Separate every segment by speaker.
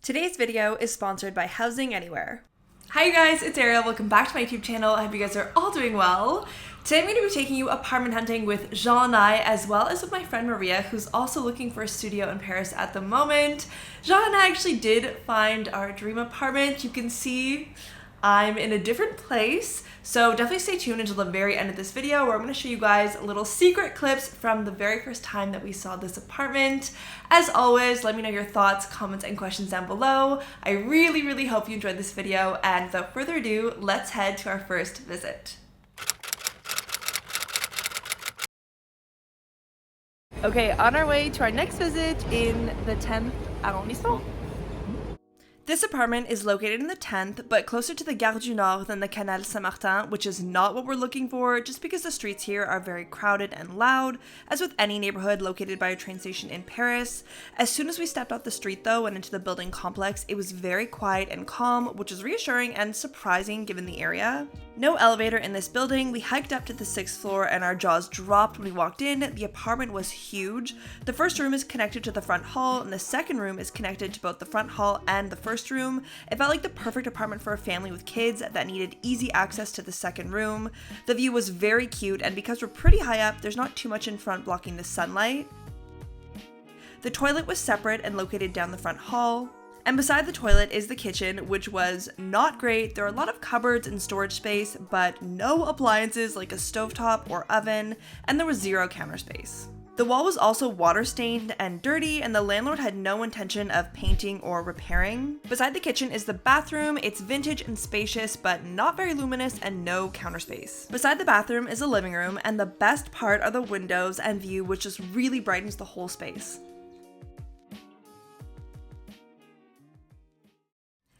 Speaker 1: Today's video is sponsored by Housing Anywhere.
Speaker 2: Hi you guys, it's Arielle. Welcome back to my YouTube channel. I hope you guys are all doing well. Today I'm going to be taking you apartment hunting with Jean and I, as well as with my friend Maria, who's also looking for a studio in Paris at the moment. Jean and I actually did find our dream apartment. You can see I'm in a different place, so definitely stay tuned until the very end of this video where I'm going to show you guys little secret clips from the very first time that we saw this apartment. As always, let me know your thoughts, comments, and questions down below. I really hope you enjoyed this video, and without further ado, let's head to our first visit. Okay, on our way to our next visit in the 10th arrondissement. This apartment is located in the 10th, but closer to the Gare du Nord than the Canal Saint-Martin, which is not what we're looking for, just because the streets here are very crowded and loud, as with any neighborhood located by a train station in Paris. As soon as we stepped off the street though and into the building complex, it was very quiet and calm, which is reassuring and surprising given the area. No elevator in this building. We hiked up to the 6th floor and our jaws dropped when we walked in. The apartment was huge. The first room is connected to the front hall, and the second room is connected to both the front hall and the first room. It felt like the perfect apartment for a family with kids that needed easy access to the second room. The view was very cute, and because we're pretty high up, there's not too much in front blocking the sunlight. The toilet was separate and located down the front hall. And beside the toilet is the kitchen, which was not great. There are a lot of cupboards and storage space, but no appliances like a stovetop or oven, and there was zero counter space. The wall was also water-stained and dirty, and the landlord had no intention of painting or repairing. Beside the kitchen is the bathroom. It's vintage and spacious, but not very luminous, and no counter space. Beside the bathroom is a living room, and the best part are the windows and view, which just really brightens the whole space.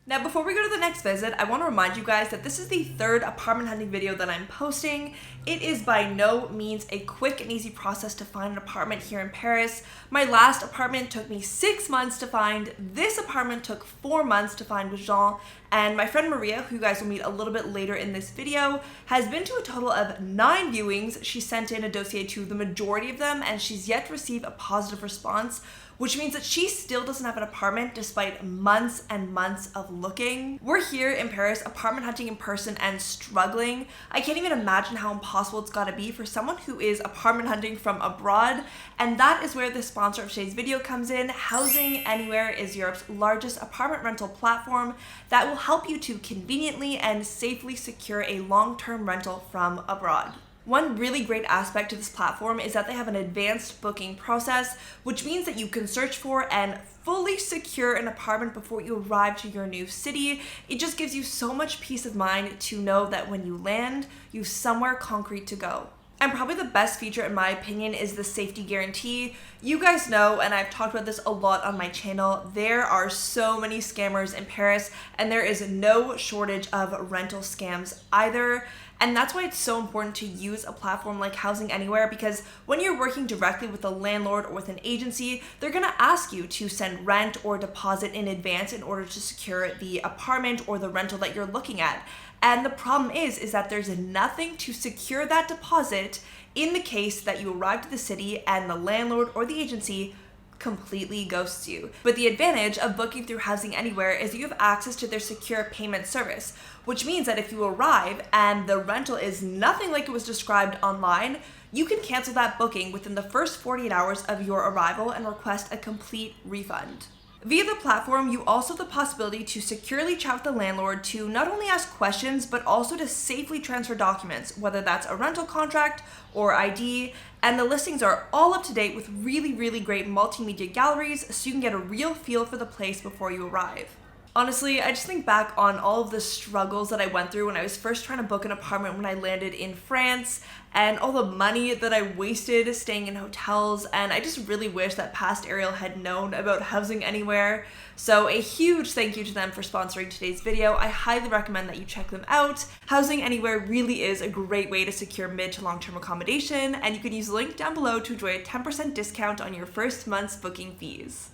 Speaker 2: Now, before we go to the next visit, I want to remind you guys that this is the third apartment hunting video that I'm posting. It is by no means a quick and easy process to find an apartment here in Paris. My last apartment took me 6 months to find. This apartment took 4 months to find with Jean. And my friend Maria, who you guys will meet a little bit later in this video, has been to a total of 9 viewings. She sent in a dossier to the majority of them, and she's yet to receive a positive response, which means that she still doesn't have an apartment despite months and months of looking. We're here in Paris apartment hunting in person and struggling. I can't even imagine how impossible it's gotta be for someone who is apartment hunting from abroad, and that is where the sponsor of today's video comes in. Housing Anywhere is Europe's largest apartment rental platform that will help you to conveniently and safely secure a long-term rental from abroad. One really great aspect to this platform is that they have an advanced booking process, which means that you can search for and fully secure an apartment before you arrive to your new city. It just gives you so much peace of mind to know that when you land, you've somewhere concrete to go. And probably the best feature in my opinion is the safety guarantee. You guys know, and I've talked about this a lot on my channel, there are so many scammers in Paris, and there is no shortage of rental scams either. And that's why it's so important to use a platform like Housing Anywhere, because when you're working directly with a landlord or with an agency, they're gonna ask you to send rent or deposit in advance in order to secure the apartment or the rental that you're looking at. And the problem is that there's nothing to secure that deposit in the case that you arrive to the city and the landlord or the agency completely ghosts you. But the advantage of booking through Housing Anywhere is that you have access to their secure payment service, which means that if you arrive and the rental is nothing like it was described online, you can cancel that booking within the first 48 hours of your arrival and request a complete refund. Via the platform, you also have the possibility to securely chat with the landlord to not only ask questions, but also to safely transfer documents, whether that's a rental contract or ID, and the listings are all up to date with really great multimedia galleries, so you can get a real feel for the place before you arrive. Honestly, I just think back on all of the struggles that I went through when I was first trying to book an apartment when I landed in France, and all the money that I wasted staying in hotels, and I just really wish that past Arielle had known about Housing Anywhere. So a huge thank you to them for sponsoring today's video. I highly recommend that you check them out. Housing Anywhere really is a great way to secure mid to long-term accommodation, and you can use the link down below to enjoy a 10% discount on your first month's booking fees.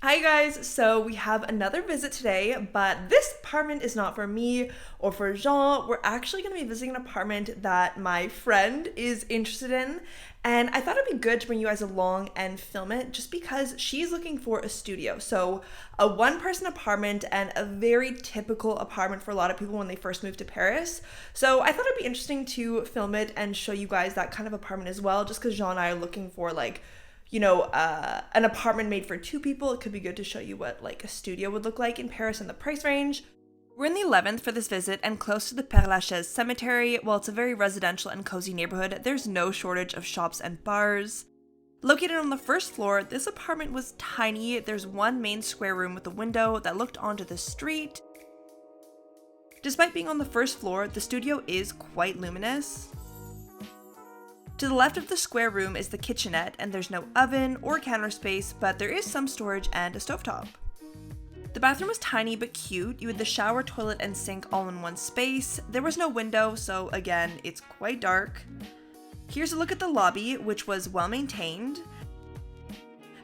Speaker 1: Hi guys, so we have another visit today, but this apartment is not for me or for Jean. We're actually going to be visiting an apartment that my friend is interested in, and I thought it'd be good to bring you guys along and film it just because she's looking for a studio. So a one-person apartment and a very typical apartment for a lot of people when they first move to Paris. So I thought it'd be interesting to film it and show you guys that kind of apartment as well, just because Jean and I are looking for an apartment made for two people. It could be good to show you what like a studio would look like in Paris and the price range. We're in the 11th for this visit and close to the Père Lachaise cemetery. While it's a very residential and cozy neighborhood, there's no shortage of shops and bars. Located on the first floor, this apartment was tiny. There's one main square room with a window that looked onto the street. Despite being on the first floor, the studio is quite luminous. To the left of the square room is the kitchenette, and there's no oven or counter space, but there is some storage and a stovetop. The bathroom was tiny but cute. You had the shower, toilet, and sink all in one space. There was no window, so again, it's quite dark. Here's a look at the lobby, which was well maintained.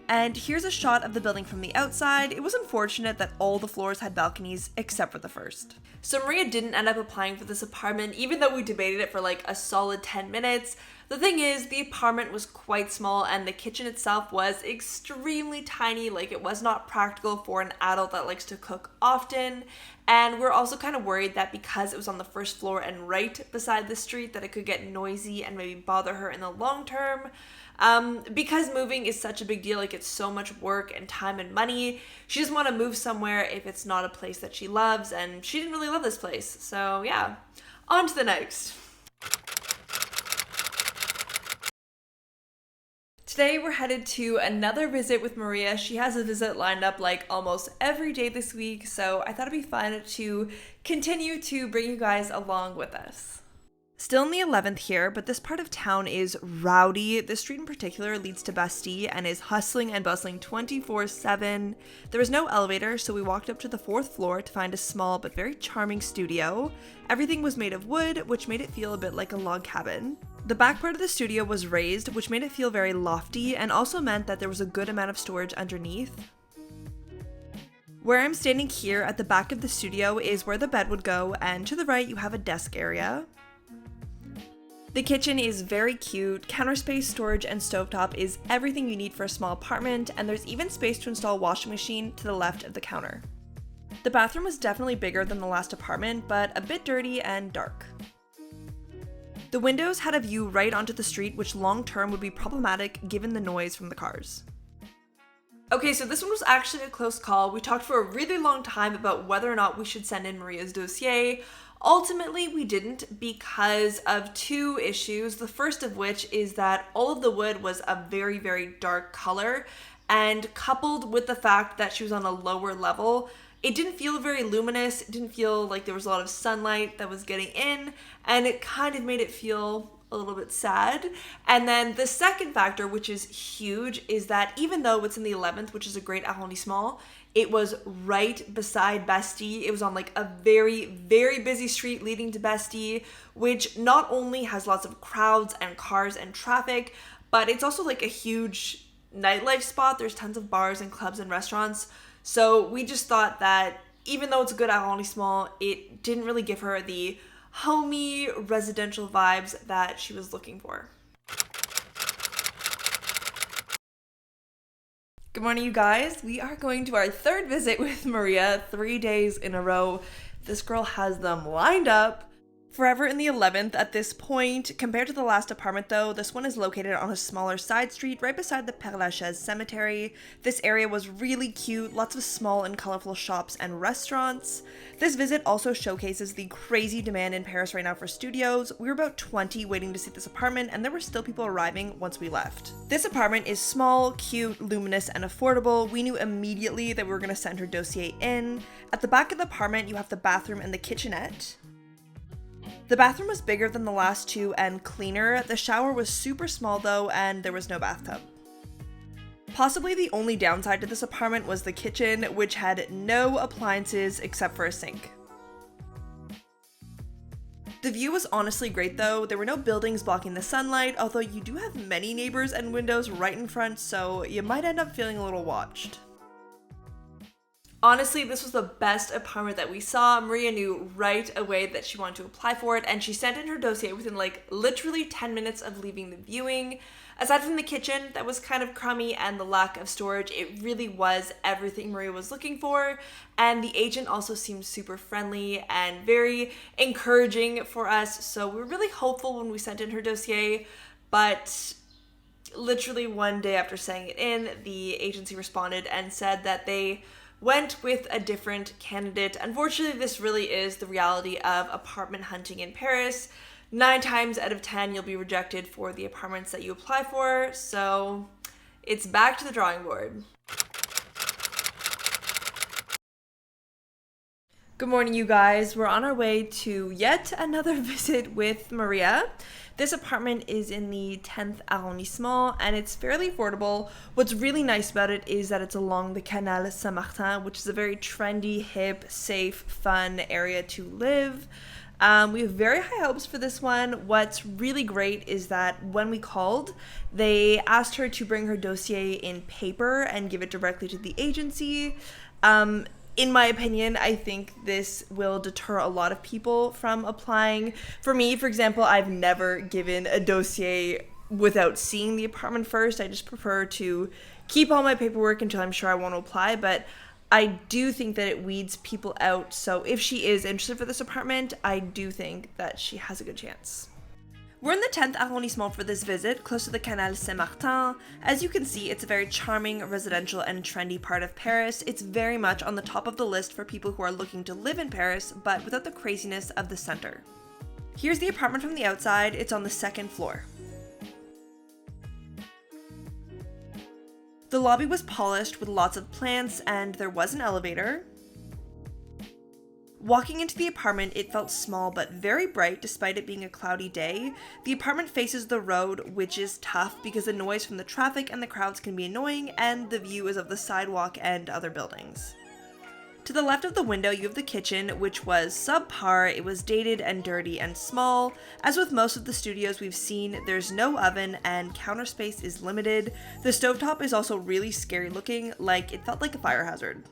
Speaker 1: And here's a shot of the building from the outside. It was unfortunate that all the floors had balconies except for the first.
Speaker 2: So Maria didn't end up applying for this apartment, even though we debated it for like a solid 10 minutes. The thing is, the apartment was quite small and the kitchen itself was extremely tiny. Like, it was not practical for an adult that likes to cook often. And we're also kind of worried that because it was on the first floor and right beside the street, that it could get noisy and maybe bother her in the long term. Because moving is such a big deal, like it's so much work and time and money, she doesn't want to move somewhere if it's not a place that she loves, and she didn't really love this place. So yeah, on to the next. Today we're headed to another visit with Maria. She has a visit lined up like almost every day this week, so I thought it'd be fun to continue to bring you guys along with us. Still in the 11th here, but this part of town is rowdy. This street in particular leads to Bastille and is hustling and bustling 24/7. There was no elevator, so we walked up to the 4th floor to find a small but very charming studio. Everything was made of wood, which made it feel a bit like a log cabin. The back part of the studio was raised, which made it feel very lofty and also meant that there was a good amount of storage underneath. Where I'm standing here at the back of the studio is where the bed would go, and to the right you have a desk area. The kitchen is very cute. Counter space, storage, and stovetop is everything you need for a small apartment, and there's even space to install a washing machine to the left of the counter. The bathroom was definitely bigger than the last apartment, but a bit dirty and dark. The windows had a view right onto the street, which long term would be problematic given the noise from the cars. Okay, so this one was actually a close call. We talked for a really long time about whether or not we should send in Maria's dossier. Ultimately, we didn't because of two issues. The first of which is that all of the wood was a very, very dark color, and coupled with the fact that she was on a lower level, it didn't feel very luminous. It didn't feel like there was a lot of sunlight that was getting in, and it kind of made it feel a little bit sad. And then the second factor, which is huge, is that even though it's in the 11th, which is a great arrondissement, it was right beside Bastille. It was on like a very, very busy street leading to Bastille, which not only has lots of crowds and cars and traffic, but it's also like a huge nightlife spot. There's tons of bars and clubs and restaurants. So we just thought that even though it's a good arrondissement, it didn't really give her the homey residential vibes that she was looking for.
Speaker 1: Good morning, you guys. We are going to our third visit with Maria, 3 days in a row. This girl has them lined up. Forever in the 11th at this point. Compared to the last apartment though, this one is located on a smaller side street right beside the Père Lachaise cemetery. This area was really cute, lots of small and colorful shops and restaurants. This visit also showcases the crazy demand in Paris right now for studios. We were about 20 waiting to see this apartment, and there were still people arriving once we left. This apartment is small, cute, luminous, and affordable. We knew immediately that we were going to send her dossier in. At the back of the apartment, you have the bathroom and the kitchenette. The bathroom was bigger than the last two and cleaner. The shower was super small though, and there was no bathtub. Possibly the only downside to this apartment was the kitchen, which had no appliances except for a sink. The view was honestly great though. There were no buildings blocking the sunlight, although you do have many neighbors and windows right in front, so you might end up feeling a little watched.
Speaker 2: Honestly, this was the best apartment that we saw. Maria knew right away that she wanted to apply for it, and she sent in her dossier within like literally 10 minutes of leaving the viewing. Aside from the kitchen that was kind of crummy and the lack of storage, it really was everything Maria was looking for. And the agent also seemed super friendly and very encouraging for us. So we were really hopeful when we sent in her dossier, but literally one day after sending it in, the agency responded and said that they went with a different candidate. Unfortunately, this really is the reality of apartment hunting in Paris. 9 times out of 10, you'll be rejected for the apartments that you apply for, so it's back to the drawing board. Good morning, you guys. We're on our way to yet another visit with Maria. This apartment is in the 10th arrondissement and it's fairly affordable. What's really nice about it is that it's along the Canal Saint-Martin, which is a very trendy, hip, safe, fun area to live. We have very high hopes for this one. What's really great is that when we called, they asked her to bring her dossier in paper and give it directly to the agency. In my opinion, I think this will deter a lot of people from applying. For me, for example, I've never given a dossier without seeing the apartment first. I just prefer to keep all my paperwork until I'm sure I want to apply, but I do think that it weeds people out. So if she is interested for this apartment, I do think that she has a good chance. We're in the 10th arrondissement for this visit, close to the Canal Saint-Martin. As you can see, it's a very charming, residential, and trendy part of Paris. It's very much on the top of the list for people who are looking to live in Paris, but without the craziness of the center. Here's the apartment from the outside. It's on the 2nd floor. The lobby was polished with lots of plants, and there was an elevator. Walking into the apartment, it felt small but very bright despite it being a cloudy day. The apartment faces the road, which is tough because the noise from the traffic and the crowds can be annoying, and the view is of the sidewalk and other buildings. To the left of the window, you have the kitchen, which was subpar. It was dated and dirty and small. As with most of the studios we've seen, there's no oven and counter space is limited. The stovetop is also really scary looking, like it felt like a fire hazard.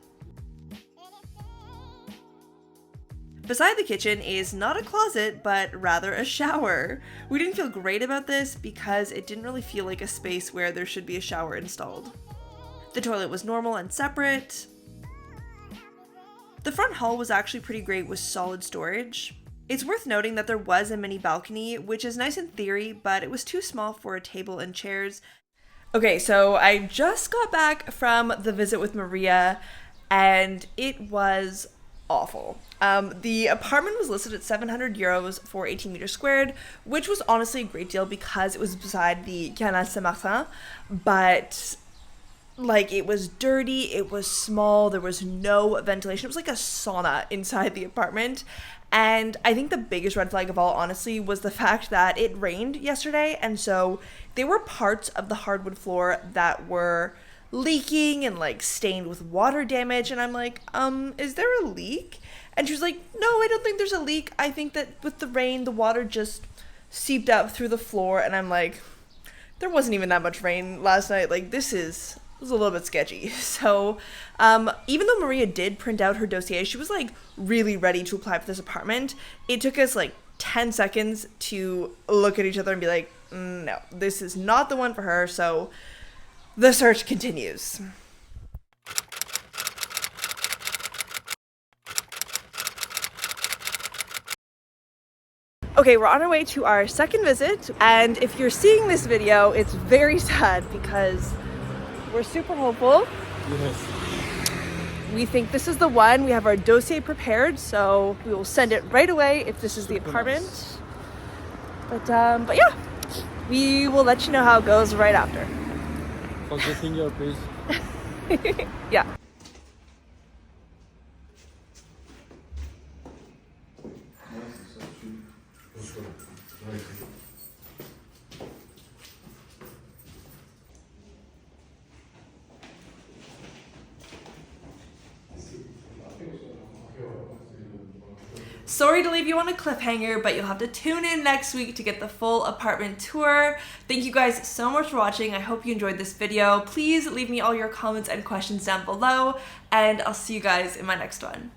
Speaker 2: Beside the kitchen is not a closet, but rather a shower. We didn't feel great about this because it didn't really feel like a space where there should be a shower installed. The toilet was normal and separate. The front hall was actually pretty great with solid storage. It's worth noting that there was a mini balcony, which is nice in theory, but it was too small for a table and chairs. Okay, so I just got back from the visit with Maria, and it was awful. The apartment was listed at 700 euros for 18 meters squared, which was honestly a great deal because it was beside the Canal Saint-Martin, but like it was dirty, it was small, there was no ventilation. It was like a sauna inside the apartment. And I think the biggest red flag of all, honestly, was the fact that it rained yesterday, and so there were parts of the hardwood floor that were leaking and like stained with water damage, and I'm like, is there a leak? And she was like, no, I don't think there's a leak. I think that with the rain, the water just seeped out through the floor. And I'm like, there wasn't even that much rain last night. Like, this was a little bit sketchy. So, even though Maria did print out her dossier, she was like really ready to apply for this apartment. It took us like 10 seconds to look at each other and be like, no, this is not the one for her. So the search continues. Okay, we're on our way to our second visit, and if you're seeing this video, it's very sad because we're super hopeful.
Speaker 3: Yes.
Speaker 2: We think this is the one. We have our dossier prepared, so we will send it right away if this is the apartment. Nice. But yeah, we will let you know how it goes right after.
Speaker 3: Fuck the finger, please.
Speaker 2: Yeah. Sorry to leave you on a cliffhanger, but you'll have to tune in next week to get the full apartment tour. Thank you guys so much for watching. I hope you enjoyed this video. Please leave me all your comments and questions down below, and I'll see you guys in my next one.